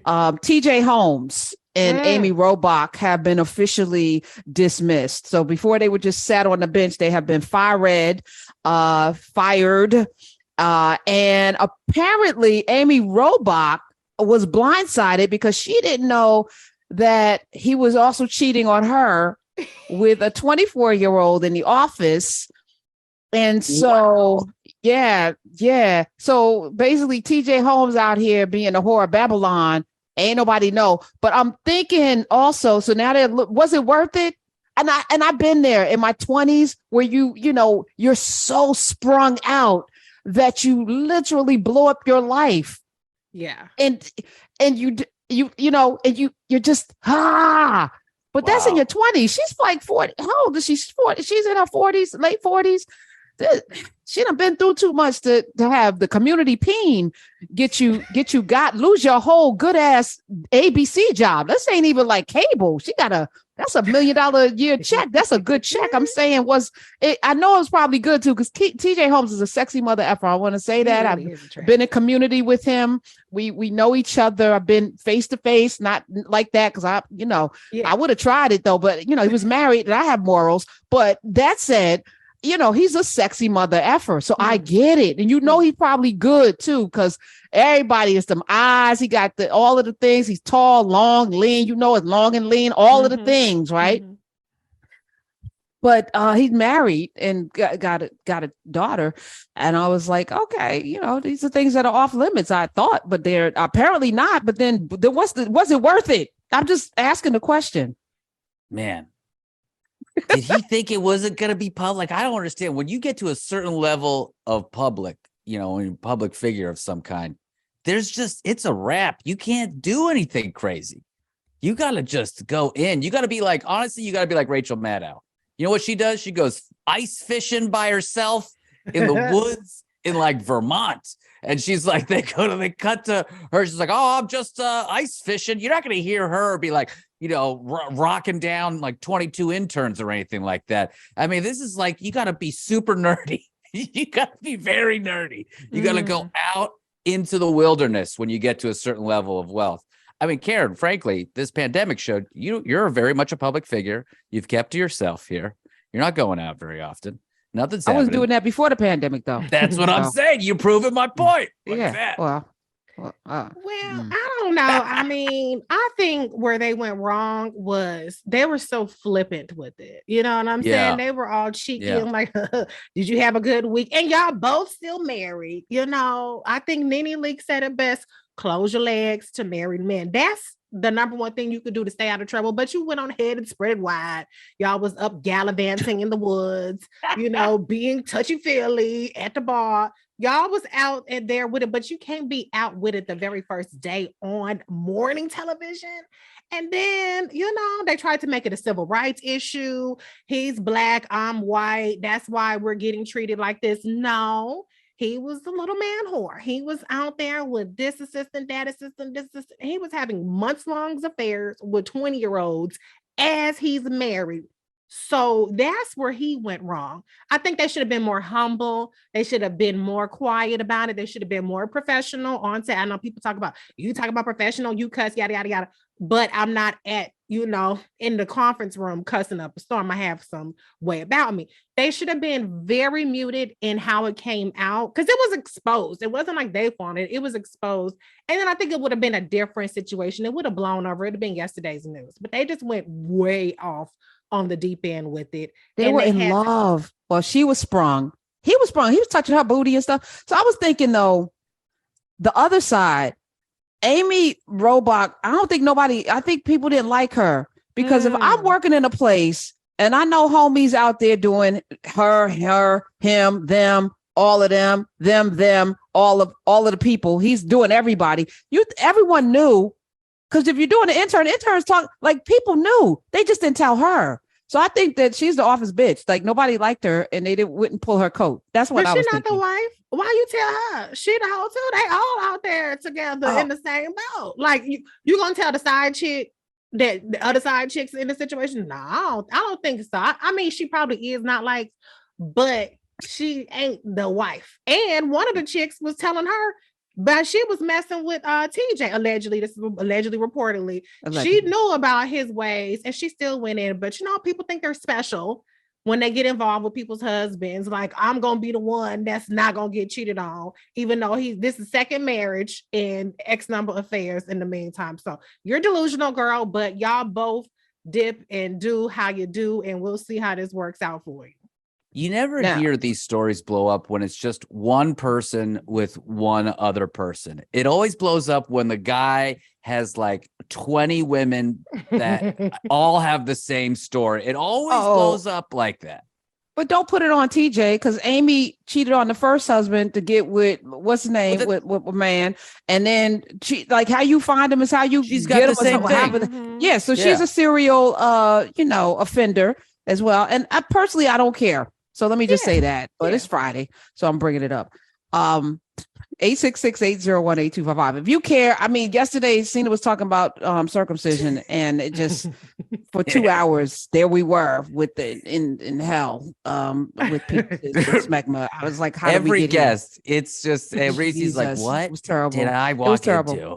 TJ Holmes and Amy Robach have been officially dismissed. So before they were just sat on the bench, they have been fired. And apparently Amy Robach was blindsided because she didn't know that he was also cheating on her with a 24-year-old in the office. And so, yeah. So basically TJ Holmes out here being a whore of Babylon. Ain't nobody know. But I'm thinking also, so now that was it worth it? And I've been there in my 20s where you're so sprung out that you literally blow up your life. Yeah. And you're just but that's in your 20s. She's like 40. How old is she? 40. She's in her 40s, late 40s. She done been through too much to have the community peen lose your whole good ass ABC job. This ain't even like cable. That's $1 million a year check. That's a good check. I'm saying I know it was probably good too, because TJ Holmes is a sexy mother effer. I want to say that. I've been in community with him. We know each other. I've been face to face, not like that because I would have tried it though, but he was married and I have morals. But that said, he's a sexy mother effer. So I get it. And he's probably good too, because everybody is them eyes. He got all of the things. He's tall, long, lean, it's long and lean, all of the things, right? Mm-hmm. But he's married and got a daughter. And I was like, okay, these are things that are off limits, I thought, but they're apparently not. But then was it worth it? I'm just asking the question. Man. Did he think it wasn't going to be public? I don't understand. When you get to a certain level of public, public figure of some kind, it's a wrap. You can't do anything crazy. You got to just go in. You got to be like, honestly, you got to be like Rachel Maddow. You know what she does? She goes ice fishing by herself in the woods in like Vermont. And she's like, they cut to her. She's like, oh, I'm just ice fishing. You're not going to hear her be like, rocking down like 22 interns or anything like that. I mean, this is like, you got to be super nerdy. You got to be very nerdy. You got to go out into the wilderness when you get to a certain level of wealth. I mean, Karen, frankly, this pandemic showed you're very much a public figure. You've kept to yourself here. You're not going out very often. Nothing's happening. I was doing that before the pandemic, though. That's what I'm saying. You're proving my point. That. Well, I don't know. I mean, I think where they went wrong was they were so flippant with it. You know what I'm saying? They were all cheeky and like, did you have a good week? And y'all both still married. I think Nene Leakes said it best. Close your legs to married men. That's the number one thing you could do to stay out of trouble. But you went on ahead and spread it wide. Y'all was up gallivanting in the woods, being touchy-feely at the bar. Y'all was out and there with it, but you can't be out with it the very first day on morning television. And then, they tried to make it a civil rights issue. He's Black, I'm white. That's why we're getting treated like this. No, he was the little man whore. He was out there with this assistant, that assistant, this assistant. He was having months-long affairs with 20-year-olds as he's married. So that's where he went wrong. I think they should have been more humble. They should have been more quiet about it. They should have been more professional on set. I know people talk about professional, you cuss, yada, yada, yada. But I'm not at, in the conference room cussing up a storm. I have some way about me. They should have been very muted in how it came out because it was exposed. It wasn't like they wanted it. It was exposed. And then I think it would have been a different situation. It would have blown over. It would have been yesterday's news. But they just went way off on the deep end with it. They were in love. Well, she was sprung. He was sprung. He was touching her booty and stuff. So I was thinking, though, the other side, Amy Robach, I think people didn't like her because if I'm working in a place and I know homies out there doing her, him, them, all of them, all of the people, he's doing everybody. Everyone knew. Because if you're doing an interns talk, like people knew, they just didn't tell her. So I think that she's the office bitch. Like nobody liked her and they wouldn't pull her coat. That's what I was thinking. But she's not the wife. Why you tell her? She the hoe too. They all out there together in the same boat. Like you gonna tell the side chick that the other side chicks in the situation? No, I don't think so. I mean, she probably is not like, but she ain't the wife. And one of the chicks was telling her, But she was messing with TJ, allegedly. This is allegedly, reportedly. She knew about his ways and she still went in. But people think they're special when they get involved with people's husbands. Like, I'm gonna be the one that's not gonna get cheated on, even though this is second marriage and X number of affairs in the meantime. So you're delusional, girl, but y'all both dip and do how you do, and we'll see how this works out for you. You never hear these stories blow up when it's just one person with one other person. It always blows up when the guy has like 20 women that all have the same story. It always blows up like that. But don't put it on TJ, because Amy cheated on the first husband to get with what's his name with a man, and then like how you find him is how you she's get got him. The same thing. Yeah, so she's a serial offender as well. And I personally don't care. So let me just say that, but it's Friday, so I'm bringing it up. 866-801-8255. If you care, I mean, yesterday Seena was talking about circumcision, and it just for 2 hours there we were with in hell with people smegma. I was like, how every did we get guest? Here? It's just Reese's like, what was terrible. did I walk into?